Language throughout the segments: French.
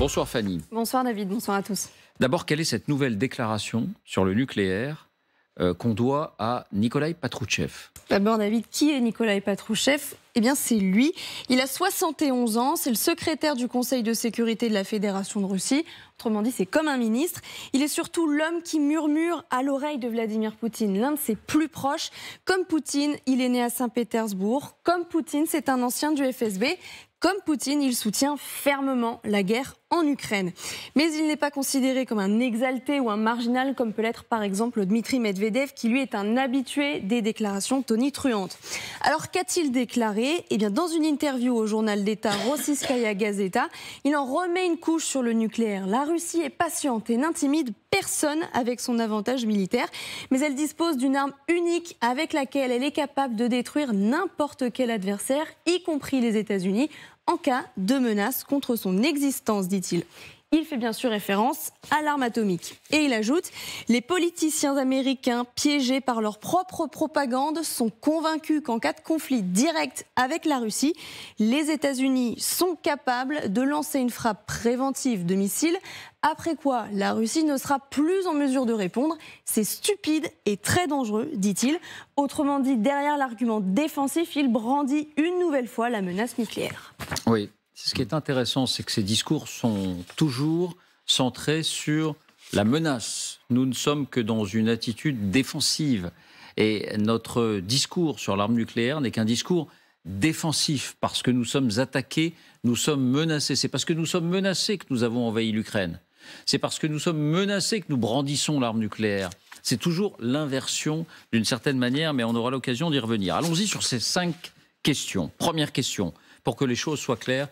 Bonsoir Fanny. Bonsoir David, bonsoir à tous. D'abord, quelle est cette nouvelle déclaration sur le nucléaire qu'on doit à Nikolaï Patrouchev? D'abord David, qui est Nikolaï Patrouchev? Eh bien c'est lui, il a 71 ans, c'est le secrétaire du Conseil de sécurité de la Fédération de Russie. Autrement dit, c'est comme un ministre. Il est surtout l'homme qui murmure à l'oreille de Vladimir Poutine, l'un de ses plus proches. Comme Poutine, il est né à Saint-Pétersbourg. Comme Poutine, c'est un ancien du FSB. Comme Poutine, il soutient fermement la guerre en Ukraine. Mais il n'est pas considéré comme un exalté ou un marginal, comme peut l'être par exemple Dmitri Medvedev, qui lui est un habitué des déclarations tonitruantes. Alors qu'a-t-il déclaré? Eh bien, dans une interview au journal d'État Rossiyskaya Gazeta, il en remet une couche sur le nucléaire. La Russie est patiente et n'intimide personne avec son avantage militaire, mais elle dispose d'une arme unique avec laquelle elle est capable de détruire n'importe quel adversaire, y compris les États-Unis, en cas de menace contre son existence, dit-il. Il fait bien sûr référence à l'arme atomique. Et il ajoute « Les politiciens américains, piégés par leur propre propagande, sont convaincus qu'en cas de conflit direct avec la Russie, les États-Unis sont capables de lancer une frappe préventive de missiles, après quoi la Russie ne sera plus en mesure de répondre. C'est stupide et très dangereux, dit-il. Autrement dit, derrière l'argument défensif, il brandit une nouvelle fois la menace nucléaire. » Oui. Ce qui est intéressant, c'est que ces discours sont toujours centrés sur la menace. Nous ne sommes que dans une attitude défensive. Et notre discours sur l'arme nucléaire n'est qu'un discours défensif, parce que nous sommes attaqués, nous sommes menacés. C'est parce que nous sommes menacés que nous avons envahi l'Ukraine. C'est parce que nous sommes menacés que nous brandissons l'arme nucléaire. C'est toujours l'inversion d'une certaine manière, mais on aura l'occasion d'y revenir. Allons-y sur ces 5 questions. Première question, pour que les choses soient claires.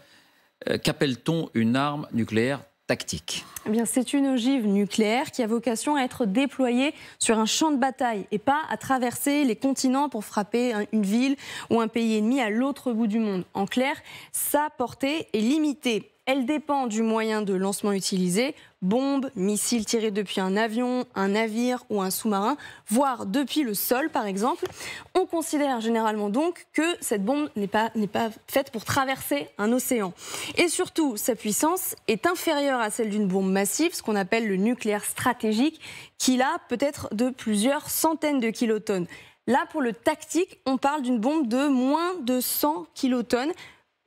Qu'appelle-t-on une arme nucléaire tactique? Eh bien, c'est une ogive nucléaire qui a vocation à être déployée sur un champ de bataille et pas à traverser les continents pour frapper une ville ou un pays ennemi à l'autre bout du monde. En clair, sa portée est limitée. Elle dépend du moyen de lancement utilisé, bombes, missiles tirés depuis un avion, un navire ou un sous-marin, voire depuis le sol par exemple. On considère généralement donc que cette bombe n'est pas faite pour traverser un océan. Et surtout, sa puissance est inférieure à celle d'une bombe massive, ce qu'on appelle le nucléaire stratégique, qui là peut être de plusieurs centaines de kilotonnes. Là, pour le tactique, on parle d'une bombe de moins de 100 kilotonnes.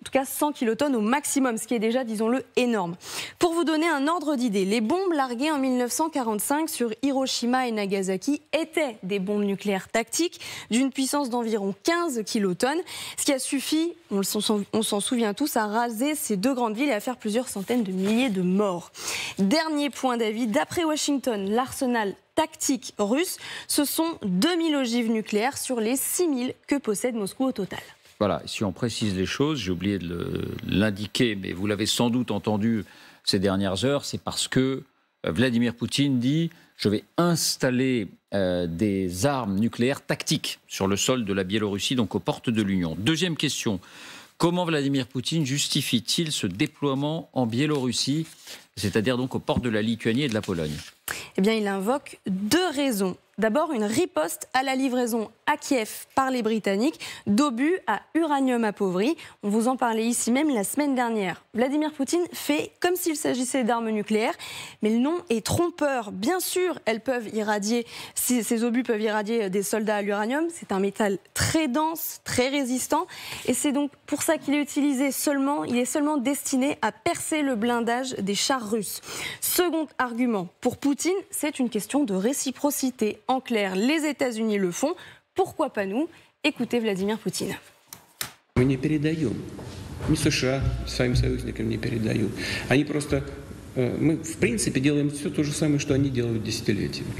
En tout cas 100 kilotonnes au maximum, ce qui est déjà, disons-le, énorme. Pour vous donner un ordre d'idée, les bombes larguées en 1945 sur Hiroshima et Nagasaki étaient des bombes nucléaires tactiques d'une puissance d'environ 15 kilotonnes, ce qui a suffi, on s'en souvient tous, à raser ces 2 grandes villes et à faire plusieurs centaines de milliers de morts. Dernier point d'avis, d'après Washington, l'arsenal tactique russe, ce sont 2000 ogives nucléaires sur les 6000 que possède Moscou au total. Voilà, si on précise les choses, j'ai oublié de l'indiquer, mais vous l'avez sans doute entendu ces dernières heures, c'est parce que Vladimir Poutine dit « je vais installer des armes nucléaires tactiques sur le sol de la Biélorussie, donc aux portes de l'Union ». Deuxième question, comment Vladimir Poutine justifie-t-il ce déploiement en Biélorussie, c'est-à-dire donc aux portes de la Lituanie et de la Pologne? Eh bien, il invoque 2 raisons. D'abord, une riposte à la livraison à Kiev par les Britanniques d'obus à uranium appauvri. On vous en parlait ici même la semaine dernière. Vladimir Poutine fait comme s'il s'agissait d'armes nucléaires, mais le nom est trompeur. Bien sûr, elles peuvent irradier, ces obus peuvent irradier des soldats à l'uranium. C'est un métal très dense, très résistant, et c'est donc pour ça qu'il est utilisé seulement. Il est seulement destiné à percer le blindage des chars russes. Second argument, pour Poutine, c'est une question de réciprocité. En clair, les États-Unis le font, pourquoi pas nous? Écoutez Vladimir Poutine. Мы не передаем. Ни США своим союзникам не передают. Они просто... Мы, в принципе, делаем все то же самое, что они делают десятилетиями.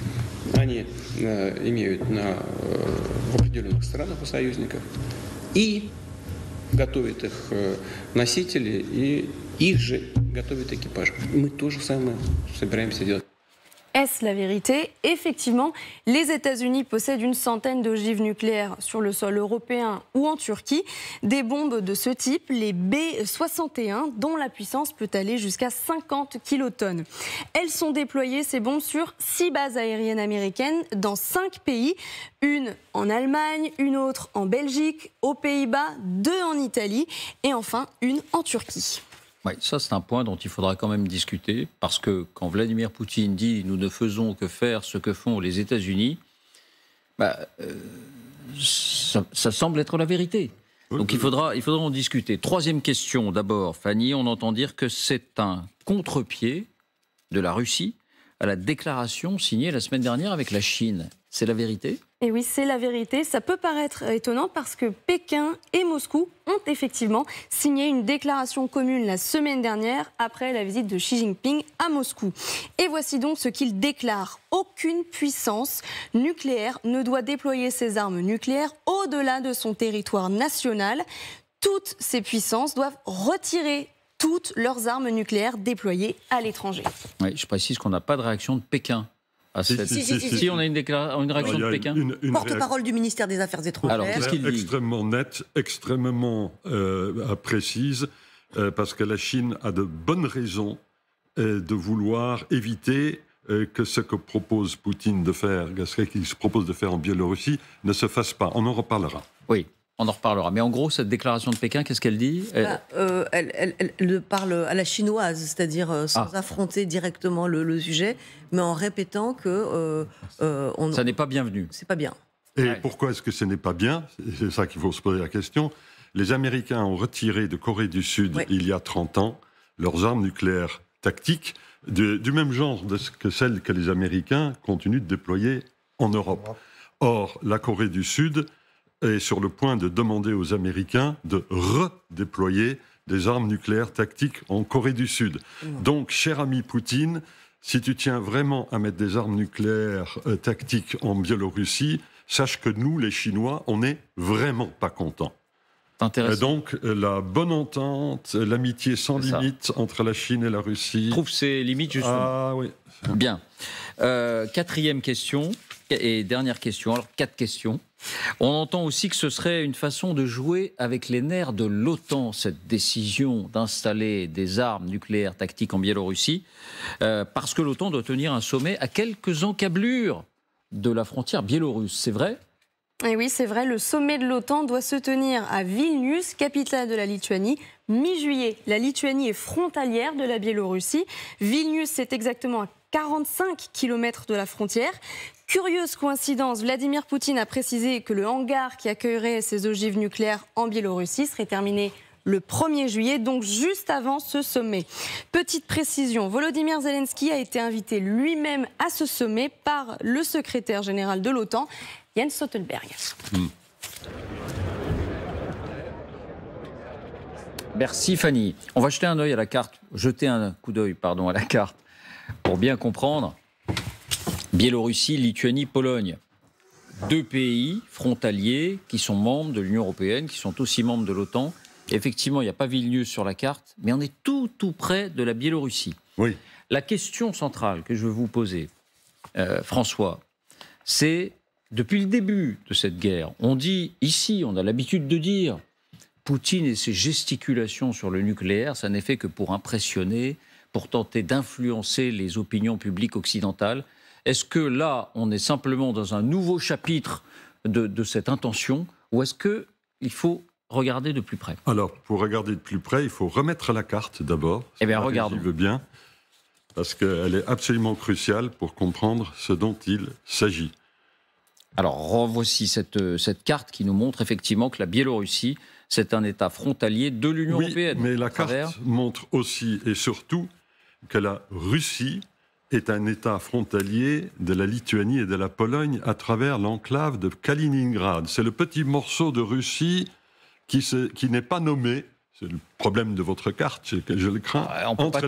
Они имеют в определенных странах у союзников и готовят их носители, и их же готовят экипаж. Мы то же самое собираемся делать. Est-ce la vérité? Effectivement, les États-Unis possèdent une centaine d'ogives nucléaires sur le sol européen ou en Turquie. Des bombes de ce type, les B-61, dont la puissance peut aller jusqu'à 50 kilotonnes. Elles sont déployées, ces bombes, sur 6 bases aériennes américaines dans 5 pays. Une en Allemagne, une autre en Belgique, aux Pays-Bas, 2 en Italie et enfin une en Turquie. Oui, ça c'est un point dont il faudra quand même discuter, parce que quand Vladimir Poutine dit « nous ne faisons que faire ce que font les États-Unis », ça semble être la vérité. Donc il faudra en discuter. Troisième question d'abord, Fanny, on entend dire que c'est un contre-pied de la Russie à la déclaration signée la semaine dernière avec la Chine. C'est la vérité ? Et oui, c'est la vérité. Ça peut paraître étonnant parce que Pékin et Moscou ont effectivement signé une déclaration commune la semaine dernière après la visite de Xi Jinping à Moscou. Et voici donc ce qu'ils déclarent. Aucune puissance nucléaire ne doit déployer ses armes nucléaires au-delà de son territoire national. Toutes ces puissances doivent retirer toutes leurs armes nucléaires déployées à l'étranger. Oui, je précise qu'on n'a pas de réaction de Pékin. Si, on a une réaction de Pékin. Porte-parole du ministère des Affaires étrangères. Alors, qu'est-ce qu'il dit ? Extrêmement nette, extrêmement précise, parce que la Chine a de bonnes raisons de vouloir éviter que ce que propose Poutine de faire, ce qu'il se propose de faire en Biélorussie, ne se fasse pas. On en reparlera. Oui. On en reparlera. Mais en gros, cette déclaration de Pékin, qu'est-ce qu'elle dit ? Elle parle à la chinoise, c'est-à-dire sans affronter directement le sujet, mais en répétant que... ça n'est pas bienvenu. C'est pas bien. Et pourquoi est-ce que ce n'est pas bien ? C'est ça qu'il faut se poser la question. Les Américains ont retiré de Corée du Sud, il y a 30 ans, leurs armes nucléaires tactiques, du même genre que celles que les Américains continuent de déployer en Europe. Or, la Corée du Sud est sur le point de demander aux Américains de redéployer des armes nucléaires tactiques en Corée du Sud. Donc, cher ami Poutine, si tu tiens vraiment à mettre des armes nucléaires tactiques en Biélorussie, sache que nous, les Chinois, on n'est vraiment pas contents. Donc, la bonne entente, l'amitié sans limite entre la Chine et la Russie... Trouve ses limites, justement. Ah oui. Bien. Quatrième question et dernière question. Alors, 4 questions. On entend aussi que ce serait une façon de jouer avec les nerfs de l'OTAN, cette décision d'installer des armes nucléaires tactiques en Biélorussie, parce que l'OTAN doit tenir un sommet à quelques encablures de la frontière biélorusse. C'est vrai ? Et oui, c'est vrai, le sommet de l'OTAN doit se tenir à Vilnius, capitale de la Lituanie, mi-juillet. La Lituanie est frontalière de la Biélorussie. Vilnius, c'est exactement à 45 km de la frontière. Curieuse coïncidence, Vladimir Poutine a précisé que le hangar qui accueillerait ces ogives nucléaires en Biélorussie serait terminé le 1er juillet, donc juste avant ce sommet. Petite précision, Volodymyr Zelensky a été invité lui-même à ce sommet par le secrétaire général de l'OTAN, Jens Stoltenberg. Merci Fanny. On va jeter un œil à la carte, jeter un coup d'œil, à la carte, pour bien comprendre. Biélorussie, Lituanie, Pologne. 2 pays frontaliers qui sont membres de l'Union européenne, qui sont aussi membres de l'OTAN. Effectivement, il n'y a pas Vilnius sur la carte, mais on est tout près de la Biélorussie. Oui. La question centrale que je veux vous poser, François, c'est, depuis le début de cette guerre, on dit ici, on a l'habitude de dire, Poutine et ses gesticulations sur le nucléaire, ça n'est fait que pour impressionner, pour tenter d'influencer les opinions publiques occidentales. Est-ce que là, on est simplement dans un nouveau chapitre de cette intention, ou est-ce qu'il faut regarder de plus près ? Alors, pour regarder de plus près, il faut remettre la carte d'abord. Eh bien, regardons. Je veux bien, parce qu'elle est absolument cruciale pour comprendre ce dont il s'agit. Alors, revoici cette carte qui nous montre effectivement que la Biélorussie, c'est un État frontalier de l'Union européenne. Mais la carte montre aussi et surtout que la Russie est un État frontalier de la Lituanie et de la Pologne à travers l'enclave de Kaliningrad. C'est le petit morceau de Russie qui n'est pas nommé. C'est le problème de votre carte, je le crains, entre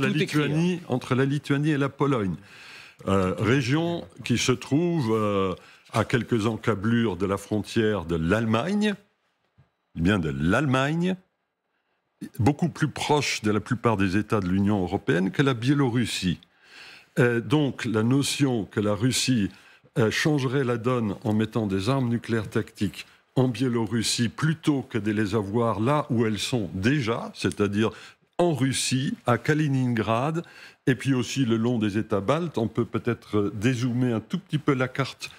la Lituanie et la Pologne. Région qui se trouve à quelques encablures de la frontière de l'Allemagne, beaucoup plus proche de la plupart des États de l'Union européenne que la Biélorussie. Donc la notion que la Russie changerait la donne en mettant des armes nucléaires tactiques en Biélorussie plutôt que de les avoir là où elles sont déjà, c'est-à-dire en Russie, à Kaliningrad, et puis aussi le long des États baltes. On peut peut-être dézoomer un tout petit peu la carte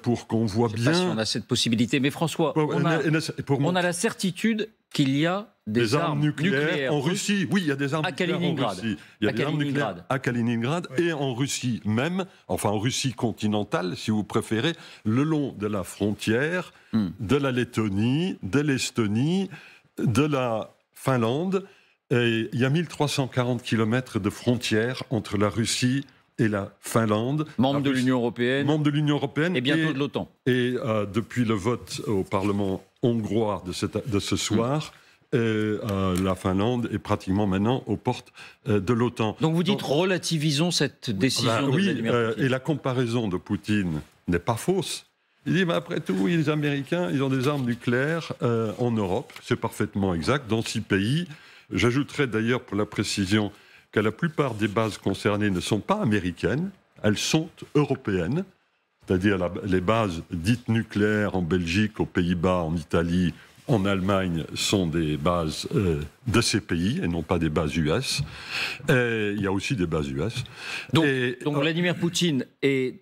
pour qu'on voit bien... Je ne sais pas si on a cette possibilité, mais François, on a la certitude qu'il y a des armes nucléaires en Russie. Oui, il y a des armes nucléaires en Russie. Il y a des armes nucléaires à Kaliningrad et en Russie même, enfin en Russie continentale, si vous préférez, le long de la frontière de la Lettonie, de l'Estonie, de la Finlande. Et il y a 1340 km de frontières entre la Russie et la Finlande. Membre de l'Union européenne. Membre de l'Union européenne. Et bientôt de l'OTAN. Et depuis le vote au Parlement hongrois de ce soir, la Finlande est pratiquement maintenant aux portes de l'OTAN. Donc vous dites relativisons cette décision de Vladimir Poutine. Et la comparaison de Poutine n'est pas fausse. Il dit, mais après tout, les Américains, ils ont des armes nucléaires en Europe. C'est parfaitement exact, dans 6 pays. J'ajouterais d'ailleurs, pour la précision, que la plupart des bases concernées ne sont pas américaines, elles sont européennes, c'est-à-dire les bases dites nucléaires en Belgique, aux Pays-Bas, en Italie, en Allemagne, sont des bases de ces pays et non pas des bases US. Et il y a aussi des bases US. Donc Vladimir Poutine est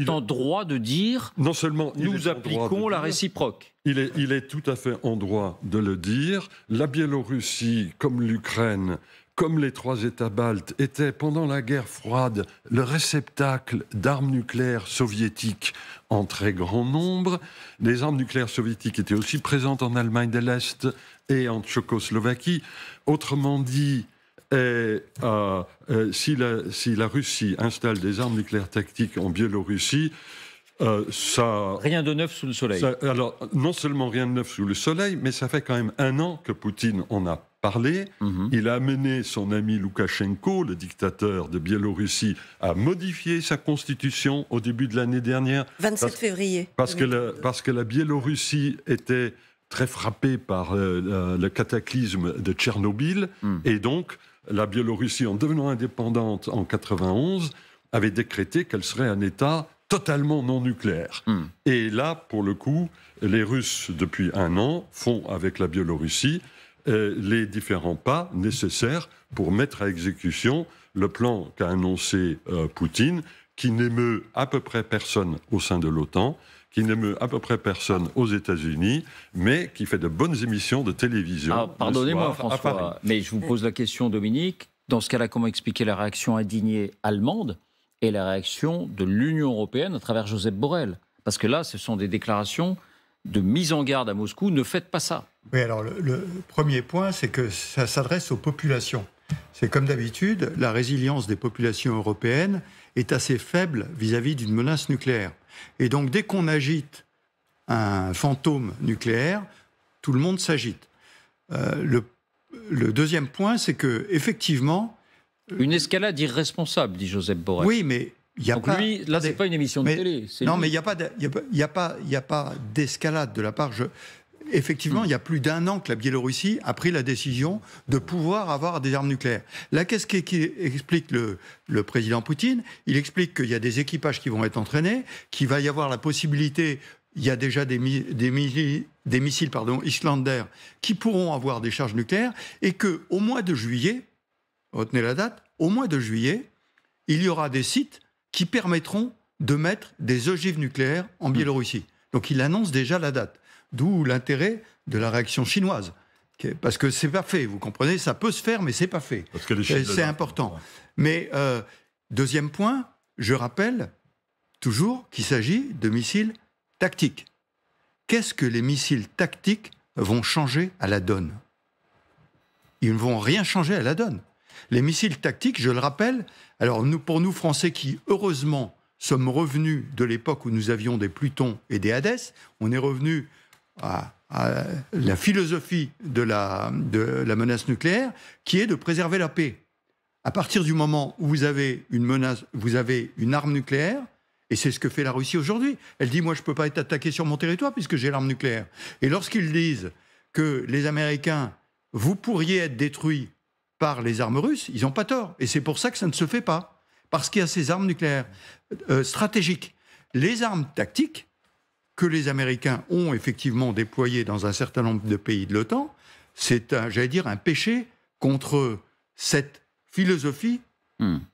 en droit de dire non seulement nous appliquons la réciproque. Il est tout à fait en droit de le dire. La Biélorussie, comme l'Ukraine, comme les 3 États baltes, étaient pendant la guerre froide le réceptacle d'armes nucléaires soviétiques en très grand nombre. Les armes nucléaires soviétiques étaient aussi présentes en Allemagne de l'Est et en Tchécoslovaquie. Autrement dit, si la Russie installe des armes nucléaires tactiques en Biélorussie, ça... Rien de neuf sous le soleil. Alors, non seulement rien de neuf sous le soleil, mais ça fait quand même 1 an que Poutine en a parlé. Il a amené son ami Loukachenko, le dictateur de Biélorussie, à modifier sa constitution au début de l'année dernière. 27 février. Parce que la Biélorussie était très frappée par le cataclysme de Tchernobyl, et donc la Biélorussie, en devenant indépendante en 91, avait décrété qu'elle serait un État totalement non nucléaire. Et là, pour le coup, les Russes, depuis 1 an, font avec la Biélorussie les différents pas nécessaires pour mettre à exécution le plan qu'a annoncé Poutine, qui n'émeut à peu près personne au sein de l'OTAN, qui n'émeut à peu près personne aux États-Unis, mais qui fait de bonnes émissions de télévision. Pardonnez-moi, François, mais je vous pose la question, Dominique. Dans ce cas-là, comment expliquer la réaction indignée allemande et la réaction de l'Union européenne à travers Josep Borrell? Parce que là, ce sont des déclarations de mise en garde à Moscou. Ne faites pas ça. Oui, alors le premier point, c'est que ça s'adresse aux populations. C'est comme d'habitude, la résilience des populations européennes est assez faible vis-à-vis d'une menace nucléaire. Et donc, dès qu'on agite un fantôme nucléaire, tout le monde s'agite. Le deuxième point, c'est que effectivement, une escalade irresponsable, dit Josep Borrell. Oui, mais il n'y a pas... Lui, là, c'est pas une émission de télé. Non, mais il n'y a pas d'escalade de la part... Effectivement, il y a plus d'1 an que la Biélorussie a pris la décision de pouvoir avoir des armes nucléaires. Là, qu'est-ce qu'explique le président Poutine? Il explique qu'il y a des équipages qui vont être entraînés, qu'il va y avoir la possibilité... Il y a déjà des missiles Islander qui pourront avoir des charges nucléaires, et qu'au mois de juillet, retenez la date, au mois de juillet, il y aura des sites qui permettront de mettre des ogives nucléaires en Biélorussie. Donc il annonce déjà la date. D'où l'intérêt de la réaction chinoise. Parce que c'est pas fait, vous comprenez? Ça peut se faire, mais c'est pas fait. C'est important. Mais deuxième point, je rappelle toujours qu'il s'agit de missiles tactiques. Qu'est-ce que les missiles tactiques vont changer à la donne? Ils ne vont rien changer à la donne. Les missiles tactiques, je le rappelle, alors pour nous Français qui, heureusement, sommes revenus de l'époque où nous avions des Plutons et des Hadès, on est revenus à la philosophie de la menace nucléaire, qui est de préserver la paix. À partir du moment où vous avez une menace, vous avez une arme nucléaire, et c'est ce que fait la Russie aujourd'hui. Elle dit, moi, je ne peux pas être attaqué sur mon territoire puisque j'ai l'arme nucléaire. Et lorsqu'ils disent que les Américains, vous pourriez être détruits par les armes russes, ils n'ont pas tort. Et c'est pour ça que ça ne se fait pas. Parce qu'il y a ces armes nucléaires stratégiques. Les armes tactiques que les Américains ont effectivement déployées dans un certain nombre de pays de l'OTAN, c'est, j'allais dire, un péché contre cette philosophie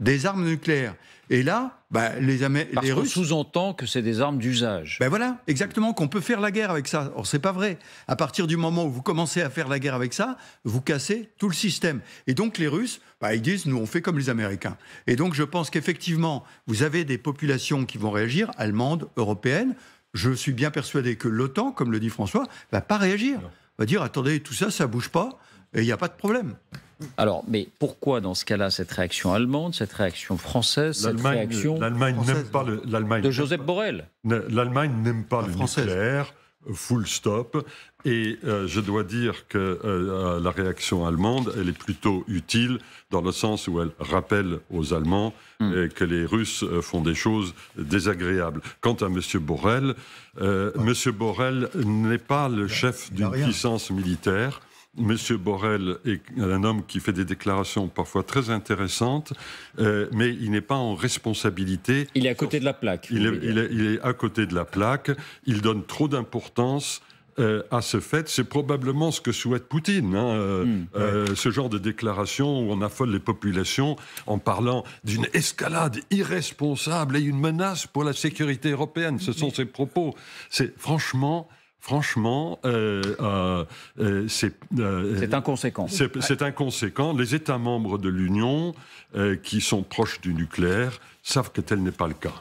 des armes nucléaires. Et là, les Parce qu'on Russes sous-entend que c'est des armes d'usage. Voilà, exactement, qu'on peut faire la guerre avec ça. Or, c'est pas vrai. À partir du moment où vous commencez à faire la guerre avec ça, vous cassez tout le système. Et donc, les Russes, ils disent, nous, on fait comme les Américains. Et donc, je pense qu'effectivement, vous avez des populations qui vont réagir, allemandes, européennes. Je suis bien persuadé que l'OTAN, comme le dit François, va pas réagir. Va dire, attendez, tout ça, ça bouge pas, et il n'y a pas de problème. Alors, mais pourquoi dans ce cas-là cette réaction allemande, cette réaction française, cette réaction l'Allemagne n'aime pas l'Allemagne de Joseph Borrell? L'Allemagne n'aime pas le française. nucléaire, full stop. Et je dois dire que la réaction allemande, elle est plutôt utile dans le sens où elle rappelle aux Allemands que les Russes font des choses désagréables. Quant à M. Borrell, M. Borrell n'est pas le chef d'une puissance militaire. Monsieur Borrell est un homme qui fait des déclarations parfois très intéressantes, mais il n'est pas en responsabilité. Il est à côté de la plaque. Il est à côté de la plaque. Il donne trop d'importance à ce fait. C'est probablement ce que souhaite Poutine. Ce genre de déclaration où on affole les populations en parlant d'une escalade irresponsable et une menace pour la sécurité européenne. Ce sont ses propos. C'est franchement, c'est inconséquent. C'est inconséquent. Les États membres de l'Union, qui sont proches du nucléaire, savent que tel n'est pas le cas.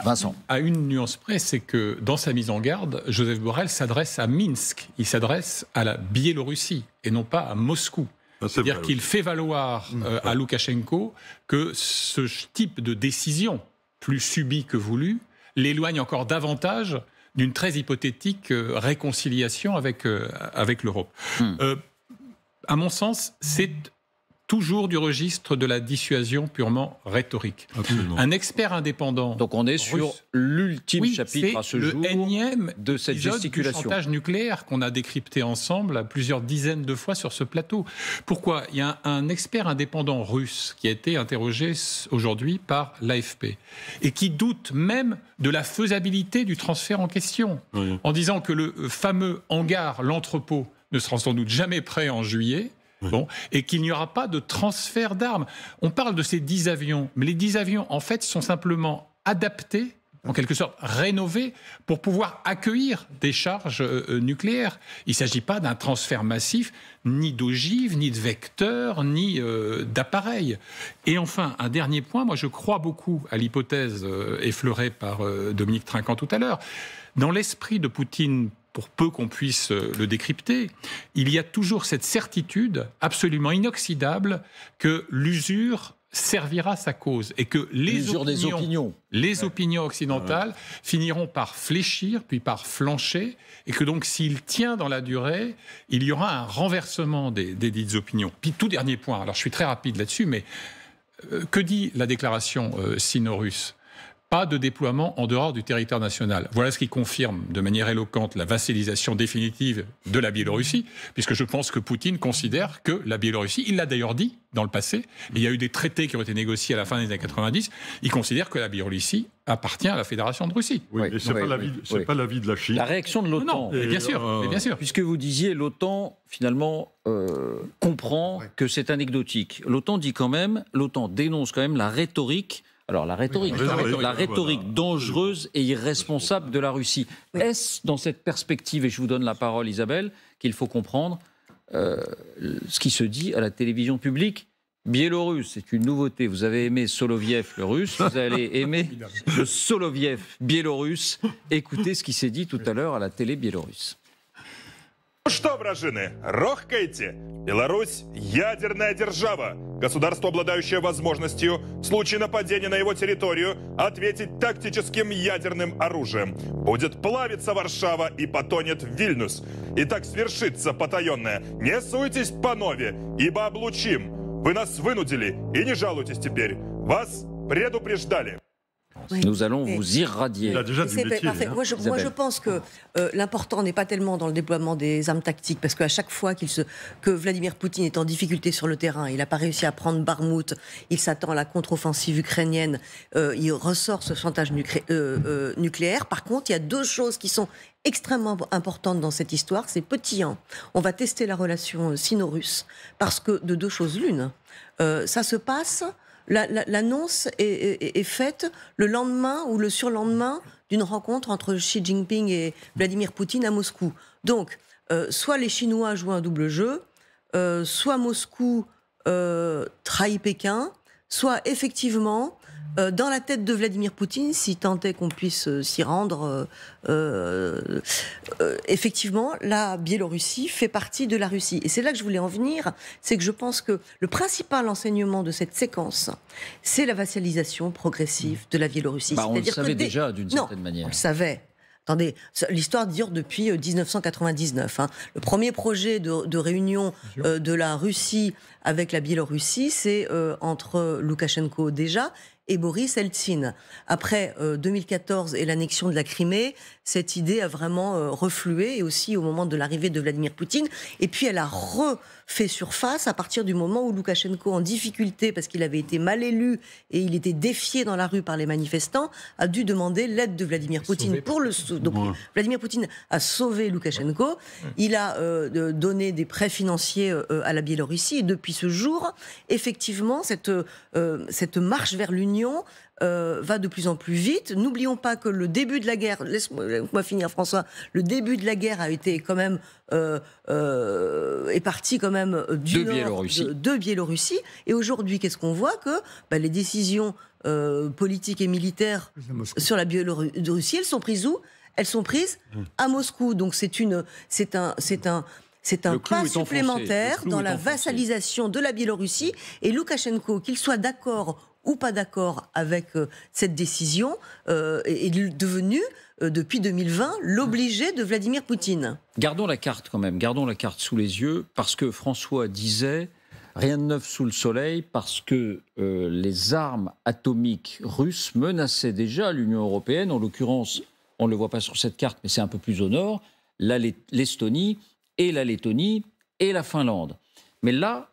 Vincent. À une nuance près, c'est que dans sa mise en garde, Joseph Borrell s'adresse à Minsk. Il s'adresse à la Biélorussie et non pas à Moscou. C'est-à-dire qu'il fait valoir à Loukachenko que ce type de décision, plus subie que voulue, l'éloigne encore davantage d'une très hypothétique réconciliation avec l'Europe. À mon sens, c'est toujours du registre de la dissuasion purement rhétorique. Absolument. Un expert indépendant. Donc on est sur l'ultime chapitre à ce jour le énième de cette gesticulation. Du chantage nucléaire qu'on a décrypté ensemble à plusieurs dizaines de fois sur ce plateau. Pourquoi ? Il y a un expert indépendant russe qui a été interrogé aujourd'hui par l'AFP et qui doute même de la faisabilité du transfert en question, en disant que le fameux hangar, l'entrepôt, ne sera sans doute jamais prêt en juillet. Et qu'il n'y aura pas de transfert d'armes. On parle de ces 10 avions, mais les 10 avions, en fait, sont simplement adaptés, en quelque sorte rénovés, pour pouvoir accueillir des charges nucléaires. Il ne s'agit pas d'un transfert massif, ni d'ogives, ni de vecteurs, ni d'appareils. Et enfin, un dernier point, moi je crois beaucoup à l'hypothèse effleurée par Dominique Trinquant tout à l'heure. Dans l'esprit de Poutine, pour peu qu'on puisse le décrypter, il y a toujours cette certitude absolument inoxydable que l'usure servira sa cause et que les opinions occidentales finiront par fléchir, puis par flancher, et que donc s'il tient dans la durée, il y aura un renversement des dites opinions. Puis tout dernier point, alors je suis très rapide là-dessus, mais que dit la déclaration sino-russe ? Pas de déploiement en dehors du territoire national. Voilà ce qui confirme de manière éloquente la vassalisation définitive de la Biélorussie, puisque je pense que Poutine considère que la Biélorussie, il l'a d'ailleurs dit dans le passé, et il y a eu des traités qui ont été négociés à la fin des années 90, il considère que la Biélorussie appartient à la Fédération de Russie. Oui, mais ce n'est pas l'avis de la Chine. La réaction de l'OTAN. Non, mais bien sûr. Puisque vous disiez l'OTAN, finalement, comprend que c'est anecdotique. L'OTAN dénonce quand même la rhétorique. Alors la rhétorique dangereuse et irresponsable de la Russie. Est-ce dans cette perspective, et je vous donne la parole Isabelle, qu'il faut comprendre ce qui se dit à la télévision publique biélorusse? C'est une nouveauté. Vous avez aimé Soloviev le russe, vous allez aimer le Soloviev biélorusse. Écoutez ce qui s'est dit tout à l'heure à la télé biélorusse. Ну что, вражины, рохкайте! Беларусь – ядерная держава. Государство, обладающее возможностью в случае нападения на его территорию ответить тактическим ядерным оружием. Будет плавиться Варшава и потонет Вильнюс. И так свершится потаенное. Не суйтесь, панове, ибо облучим. Вы нас вынудили, и не жалуйтесь теперь. Вас предупреждали. Nous allons vous irradier. Il a déjà du métier. Moi, je pense que l'important n'est pas tellement dans le déploiement des armes tactiques, parce qu'à chaque fois que Vladimir Poutine est en difficulté sur le terrain, il n'a pas réussi à prendre Barmout, il s'attend à la contre-offensive ukrainienne, il ressort ce chantage nucléaire. Par contre, il y a deux choses qui sont extrêmement importantes dans cette histoire. C'est petit 1. On va tester la relation sino-russe, parce que de deux choses l'une. Ça se passe l'annonce est faite le lendemain ou le surlendemain d'une rencontre entre Xi Jinping et Vladimir Poutine à Moscou. Donc, soit les Chinois jouent un double jeu, soit Moscou trahit Pékin, soit effectivement, dans la tête de Vladimir Poutine, si tant est qu'on puisse s'y rendre, effectivement, la Biélorussie fait partie de la Russie. Et c'est là que je voulais en venir, c'est que je pense que le principal enseignement de cette séquence, c'est la vassalisation progressive de la Biélorussie. On le savait déjà d'une certaine manière. On le savait. Attendez, l'histoire dure depuis 1999. Le premier projet de réunion de la Russie avec la Biélorussie, c'est entre Loukachenko déjà et Boris Eltsine. Après 2014 et l'annexion de la Crimée, cette idée a vraiment reflué, et aussi au moment de l'arrivée de Vladimir Poutine. Et puis elle a refait surface à partir du moment où Loukachenko, en difficulté parce qu'il avait été mal élu et il était défié dans la rue par les manifestants, a dû demander l'aide de Vladimir Poutine pour le donc Vladimir Poutine a sauvé Loukachenko. Il a donné des prêts financiers à la Biélorussie, et depuis ce jour, effectivement, cette marche vers l'Union va de plus en plus vite. N'oublions pas que le début de la guerre, laisse-moi finir François, le début de la guerre a été quand même est parti quand même du nord de Biélorussie. Et aujourd'hui, qu'est-ce qu'on voit? Que les décisions politiques et militaires sur la Biélorussie, elles sont prises où? Elles sont prises à Moscou. Donc c'est un pas supplémentaire dans la vassalisation de la Biélorussie. Et Loukachenko, qu'il soit d'accord ou pas d'accord avec cette décision, est devenu, depuis 2020, l'obligé de Vladimir Poutine. Gardons la carte quand même, gardons la carte sous les yeux, parce que François disait « rien de neuf sous le soleil », parce que les armes atomiques russes menaçaient déjà l'Union européenne, en l'occurrence, on ne le voit pas sur cette carte, mais c'est un peu plus au nord, l'Estonie et la Lettonie et la Finlande. Mais là,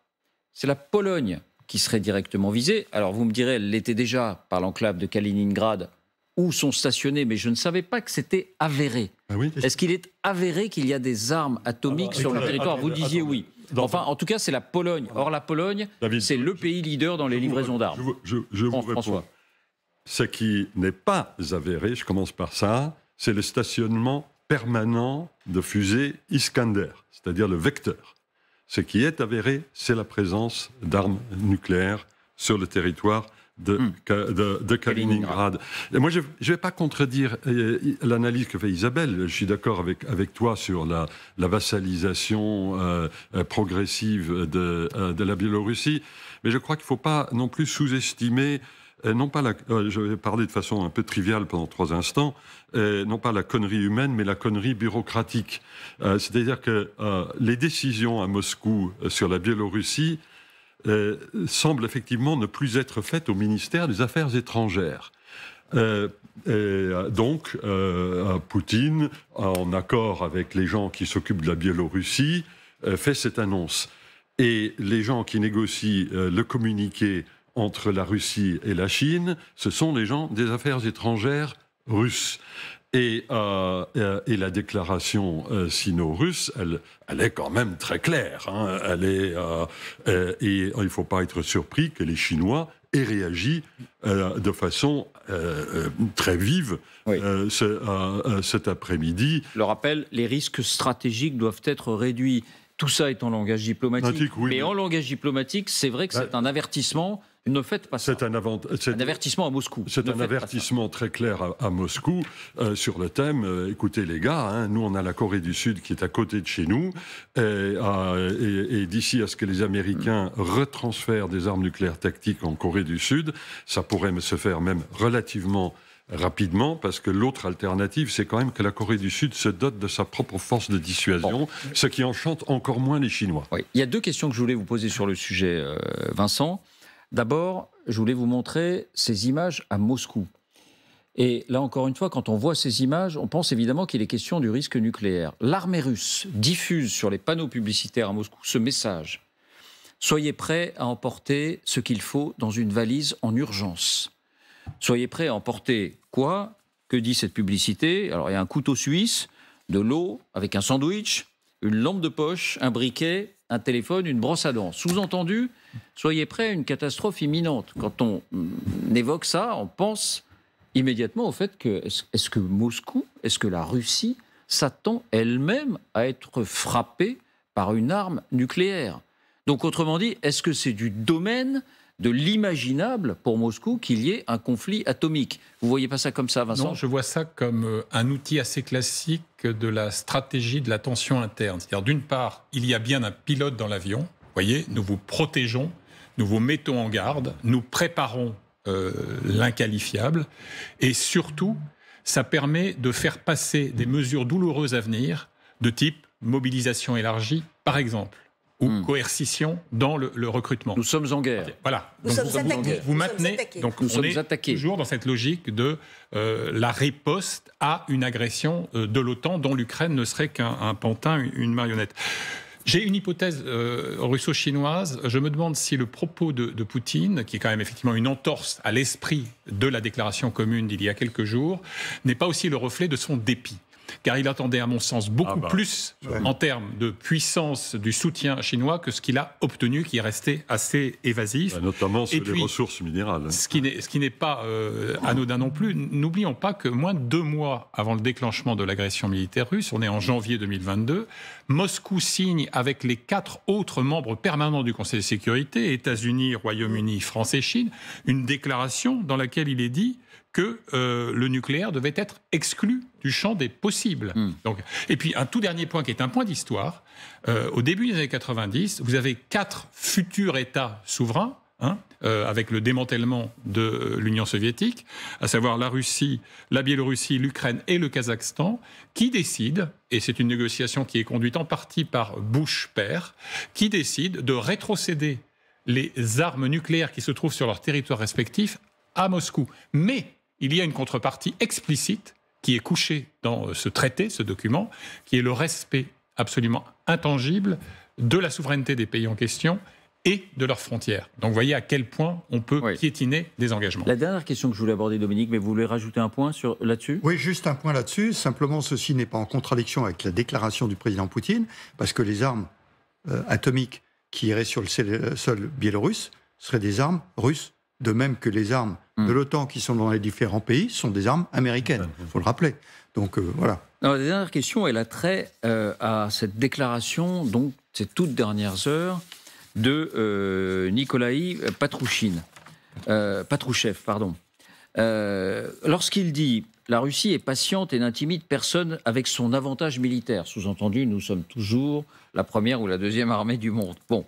c'est la Pologne qui serait directement visée. Alors vous me direz, elle l'était déjà par l'enclave de Kaliningrad, où sont stationnés, mais je ne savais pas que c'était avéré. Ah oui, est-ce qu'il est avéré qu'il y a des armes atomiques sur le territoire? Vous disiez oui. Enfin, en tout cas, c'est la Pologne. Or, la Pologne, c'est le pays leader dans les livraisons d'armes. Je vous réponds. Ce qui n'est pas avéré, je commence par ça, c'est le stationnement permanent de fusées Iskander, c'est-à-dire le vecteur. Ce qui est avéré, c'est la présence d'armes nucléaires sur le territoire de Kaliningrad. Et moi, je ne vais pas contredire l'analyse que fait Isabelle. Je suis d'accord avec toi sur la vassalisation progressive de la Biélorussie. Mais je crois qu'il ne faut pas non plus sous-estimer, non pas je vais parler de façon un peu triviale pendant 3 instants, non pas la connerie humaine, mais la connerie bureaucratique. C'est-à-dire que les décisions à Moscou sur la Biélorussie semblent effectivement ne plus être faites au ministère des Affaires étrangères. Donc, Poutine, en accord avec les gens qui s'occupent de la Biélorussie, fait cette annonce. Et les gens qui négocient le communiqué entre la Russie et la Chine, ce sont les gens des affaires étrangères russes. Et la déclaration sino-russe, elle est quand même très claire. Et il ne faut pas être surpris que les Chinois aient réagi de façon très vive cet après-midi. Je le rappelle, les risques stratégiques doivent être réduits. Tout ça est en langage diplomatique. Oui, mais en langage diplomatique, c'est vrai que c'est un avertissement. Ne faites pas ça. C'est un avertissement à Moscou. C'est un avertissement très clair à Moscou sur le thème. Écoutez les gars, nous on a la Corée du Sud qui est à côté de chez nous, et d'ici à ce que les Américains retransfèrent des armes nucléaires tactiques en Corée du Sud, ça pourrait se faire même relativement rapidement, parce que l'autre alternative, c'est quand même que la Corée du Sud se dote de sa propre force de dissuasion, ce qui enchante encore moins les Chinois. Oui. Il y a 2 questions que je voulais vous poser sur le sujet, Vincent. D'abord, je voulais vous montrer ces images à Moscou. Et là, encore une fois, quand on voit ces images, on pense évidemment qu'il est question du risque nucléaire. L'armée russe diffuse sur les panneaux publicitaires à Moscou ce message. Soyez prêts à emporter ce qu'il faut dans une valise en urgence. Soyez prêts à emporter quoi? Que dit cette publicité? Alors, il y a un couteau suisse, de l'eau avec un sandwich, une lampe de poche, un briquet un téléphone, une brosse à dents. Sous-entendu, soyez prêts à une catastrophe imminente. Quand on évoque ça, on pense immédiatement au fait que est-ce que Moscou, est-ce que la Russie s'attend elle-même à être frappée par une arme nucléaire? Donc autrement dit, est-ce que c'est du domaine de l'imaginable pour Moscou qu'il y ait un conflit atomique? Vous ne voyez pas ça comme ça, Vincent? Non, je vois ça comme un outil assez classique de la stratégie de la tension interne. C'est-à-dire, d'une part, il y a bien un pilote dans l'avion. Vous voyez, nous vous protégeons, nous vous mettons en garde, nous préparons l'inqualifiable. Et surtout, ça permet de faire passer des mesures douloureuses à venir, de type mobilisation élargie, par exemple, ou coercition dans le recrutement. Nous sommes en guerre. Okay, voilà. Nous sommes attaqués. Vous maintenez. Donc, on est toujours dans cette logique de la riposte à une agression de l'OTAN dont l'Ukraine ne serait qu'un pantin, une marionnette. J'ai une hypothèse russo-chinoise. Je me demande si le propos de Poutine, qui est quand même effectivement une entorse à l'esprit de la déclaration commune d'il y a quelques jours, n'est pas aussi le reflet de son dépit. Car il attendait, à mon sens, beaucoup plus en termes de puissance du soutien chinois que ce qu'il a obtenu, qui est resté assez évasif. Notamment sur les ressources minérales. Ce qui n'est pas anodin non plus. N'oublions pas que moins de 2 mois avant le déclenchement de l'agression militaire russe, on est en janvier 2022, Moscou signe avec les 4 autres membres permanents du Conseil de sécurité, États-Unis, Royaume-Uni, France et Chine, une déclaration dans laquelle il est dit que le nucléaire devait être exclu du champ des possibles. Donc, et puis un tout dernier point qui est un point d'histoire. Au début des années 90, vous avez 4 futurs États souverains, avec le démantèlement de l'Union soviétique, à savoir la Russie, la Biélorussie, l'Ukraine et le Kazakhstan, qui décident, et c'est une négociation qui est conduite en partie par Bush père, qui décident de rétrocéder les armes nucléaires qui se trouvent sur leur territoire respectif à Moscou. Mais il y a une contrepartie explicite qui est couchée dans ce traité, ce document, qui est le respect absolument intangible de la souveraineté des pays en question et de leurs frontières. Donc vous voyez à quel point on peut piétiner des engagements. La dernière question que je voulais aborder, Dominique, mais vous voulez rajouter un point là-dessus? Oui, juste un point là-dessus. Simplement, ceci n'est pas en contradiction avec la déclaration du président Poutine, parce que les armes atomiques qui iraient sur le sol biélorusse seraient des armes russes, de même que les armes de l'OTAN qui sont dans les différents pays sont des armes américaines, il faut le rappeler. Donc voilà. Alors, la dernière question, elle a trait à cette déclaration, donc ces toutes dernières heures, de Nikolaï Patrushev. Lorsqu'il dit « La Russie est patiente et n'intimide personne avec son avantage militaire », sous-entendu, nous sommes toujours la première ou la deuxième armée du monde. Bon.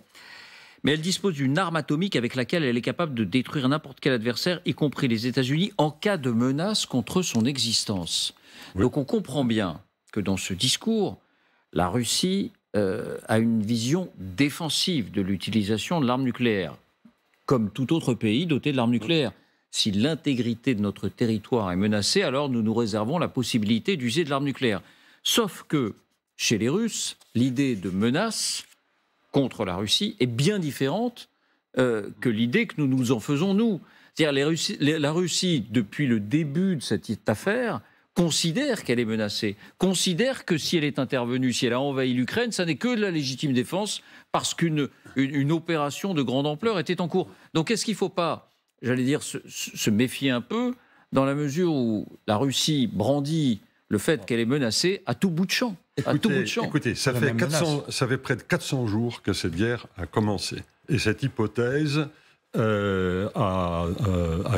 Mais elle dispose d'une arme atomique avec laquelle elle est capable de détruire n'importe quel adversaire, y compris les États-Unis, en cas de menace contre son existence. Oui. Donc on comprend bien que dans ce discours, la Russie a une vision défensive de l'utilisation de l'arme nucléaire, comme tout autre pays doté de l'arme nucléaire. Si l'intégrité de notre territoire est menacée, alors nous nous réservons la possibilité d'user de l'arme nucléaire. Sauf que, chez les Russes, l'idée de menace contre la Russie est bien différente que l'idée que nous nous en faisons, nous. C'est-à-dire la Russie, depuis le début de cette affaire, considère qu'elle est menacée, considère que si elle est intervenue, si elle a envahi l'Ukraine, ça n'est que de la légitime défense parce qu'une opération de grande ampleur était en cours. Donc est-ce qu'il ne faut pas, j'allais dire, se méfier un peu dans la mesure où la Russie brandit le fait qu'elle est menacée à tout bout de champ. Écoutez, ça fait près de 400 jours que cette guerre a commencé. Et cette hypothèse a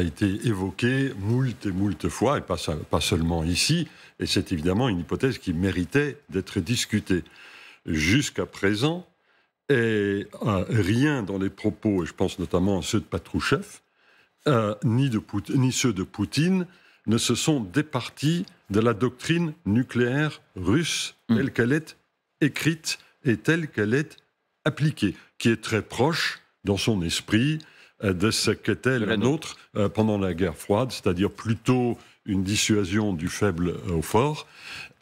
été évoquée moult et moult fois, et pas seulement ici. Et c'est évidemment une hypothèse qui méritait d'être discutée. Jusqu'à présent, rien dans les propos, et je pense notamment à ceux de Patrushev, ni ceux de Poutine, ne se sont départis de la doctrine nucléaire russe telle qu'elle est écrite et telle qu'elle est appliquée, qui est très proche dans son esprit de ce qu'était la nôtre pendant la guerre froide, c'est-à-dire plutôt une dissuasion du faible au fort.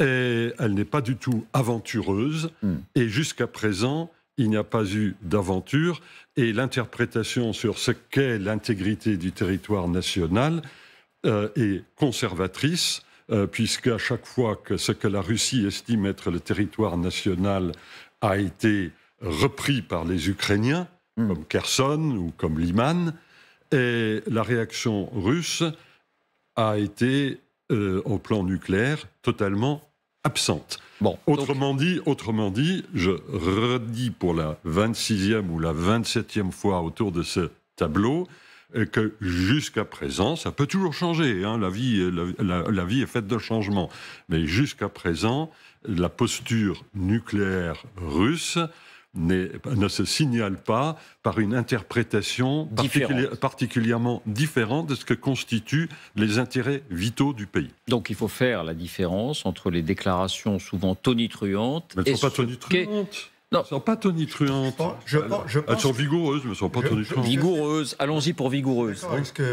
Et elle n'est pas du tout aventureuse. Et jusqu'à présent, il n'y a pas eu d'aventure. Et l'interprétation sur ce qu'est l'intégrité du territoire national est conservatrice, puisqu'à chaque fois que ce que la Russie estime être le territoire national a été repris par les Ukrainiens, comme Kherson ou comme Liman, et la réaction russe a été, au plan nucléaire, totalement absente. Bon, autrement dit, je redis pour la 26e ou la 27e fois autour de ce tableau que jusqu'à présent, ça peut toujours changer, hein, la vie est faite de changements, mais jusqu'à présent, la posture nucléaire russe ne se signale pas par une interprétation particulièrement différente de ce que constituent les intérêts vitaux du pays. Donc il faut faire la différence entre les déclarations souvent tonitruantes... Mais elles ne sont pas tonitruantes. Non. Elles ne sont pas tonitruantes. Elles sont vigoureuses, mais elles ne sont pas tonitruantes. Vigoureuses, allons-y pour vigoureuses.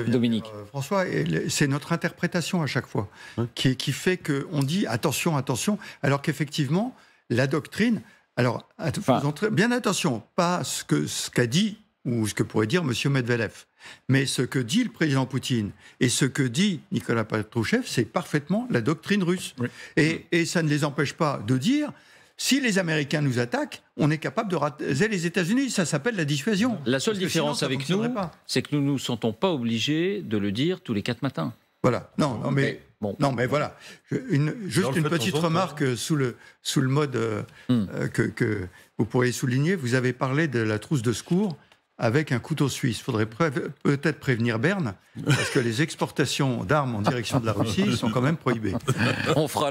Dominique. François, c'est notre interprétation à chaque fois qui fait qu'on dit attention, attention, alors qu'effectivement, la doctrine... Alors, faisons bien attention, pas ce qu'a dit ou ce que pourrait dire M. Medvedev, mais ce que dit le président Poutine et ce que dit Nicolas Patrouchev, c'est parfaitement la doctrine russe. Oui. Et ça ne les empêche pas de dire, si les Américains nous attaquent, on est capable de raser les États-Unis. Ça s'appelle la dissuasion. La seule différence avec nous, c'est que nous ne nous sentons pas obligés de le dire tous les 4 matins. Voilà. Non, mais voilà. Juste une petite remarque sous le mode que vous pourriez souligner. Vous avez parlé de la trousse de secours avec un couteau suisse. Il faudrait peut-être prévenir Berne, parce que les exportations d'armes en direction de la Russie sont quand même prohibées. On fera